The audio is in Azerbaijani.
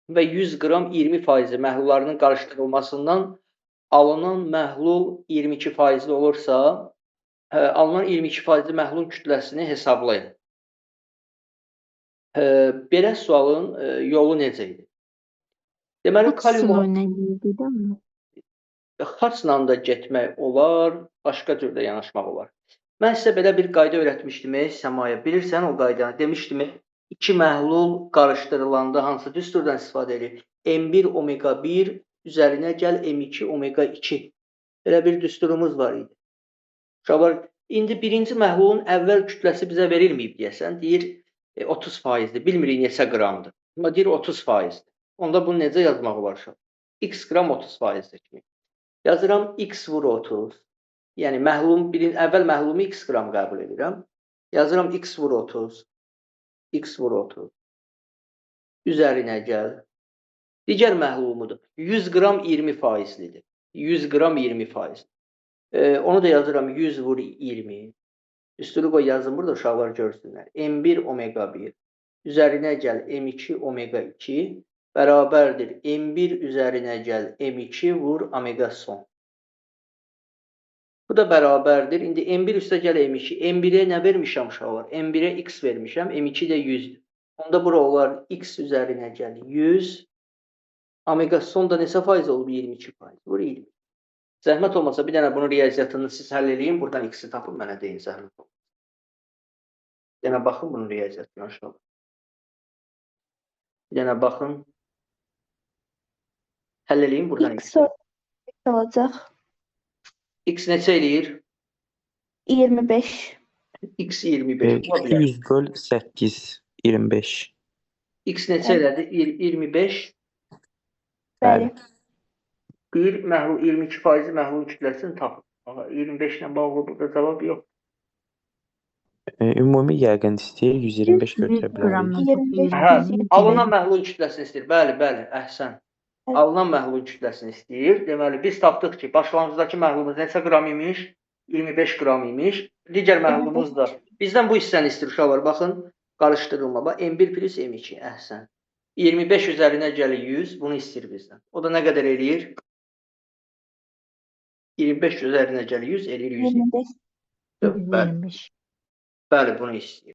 və 100 qram 20% məhlullarının qarışdırılmasından alınan məhlul 22% olursa, alınan 22% məhlulun kütləsini hesablayın. Belə sualın yolu necə idi? Deməli, kalium xaçla da getmək olar, başqa cür də yanaşmaq olar. Mən sizə belə bir qayda öyrətmişdim, Səmaya. Bilirsən o qaydanı? Demişdim, iki məhlul qarışdırılanda hansı düsturdan istifadə edir? M1 omega 1 üzərinə gəl M2 omega 2. Belə bir düsturumuz var idi. Uşaqlar, indi birinci məhlulun əvvəl kütləsi bizə verilməyib deyəsən, deyir 30%-dir, bilmirik neçə qramdır. Amma deyir 30%-dir. Onda bunu necə yazmaq olar? X qram 30%-dir kimi. Yazıram x vur 30. Yəni əvvəl məhlulumu x qram qəbul edirəm. Yazıram x vur 30. X vur 30. Üzərinə gəl. Digər məhlulumudur. 100 qram 20%-lidir. 100 qram 20%. Onu da yazıram 100 vur 20. Üstünü qoy yazın burada uşaqlar görsünlər. M1 omega 1. Üzərinə gəl M2 omega 2. Bərabərdir. M1 üzərinə gəl M2 vur omega son. Bu da bərabərdir. İndi M1 üstə gəl M2. M1-ə nə vermişəm uşaqlar? M1-ə x vermişəm. M2 də 100-dür. Onda bura olar x üzərinə gəl 100. Omega son da neçə faiz olub? 22%. Vur 20. Zəhmət olmasa bir dənə bunun riyaziyyatını siz həll eləyin. Buradan x-i tapın mənə deyin zəhmət olmasa. Bir dənə baxın bunun riyaziyyatına uşaqlar. Bir dənə baxın. Həll eləyin buradan x-i. X olacaq. X neçə eləyir? 25. X 25. 200 böl 8, 25. X neçə elədi? 25. Bəli. Bir məhlul 22% məhlulun kütləsini tapın. 25 ilə bağlı burada cavab yox. Ümumi yəqin istəyir 125 götürə bilərik. Alınan məhlulun kütləsini istəyir. Bəli, əhsən. Alınan məhlulun kütləsini istəyir. Deməli, biz tapdıq ki, başlanğıcdakı məhlulumuz neçə qram imiş? 25 qram imiş. Digər məhlulumuz da. Bizdən bu hissəni istəyir uşaqlar. Baxın, qarışdırılma. Bax, M1 plus M2, əhsən. 25 üzərinə gəlir 100, bunu istəyir bizdən. O da nə qədər eləyir? 25 üzərinə gəlir 100, eləyir 100. 25. Bəli, bunu istəyir.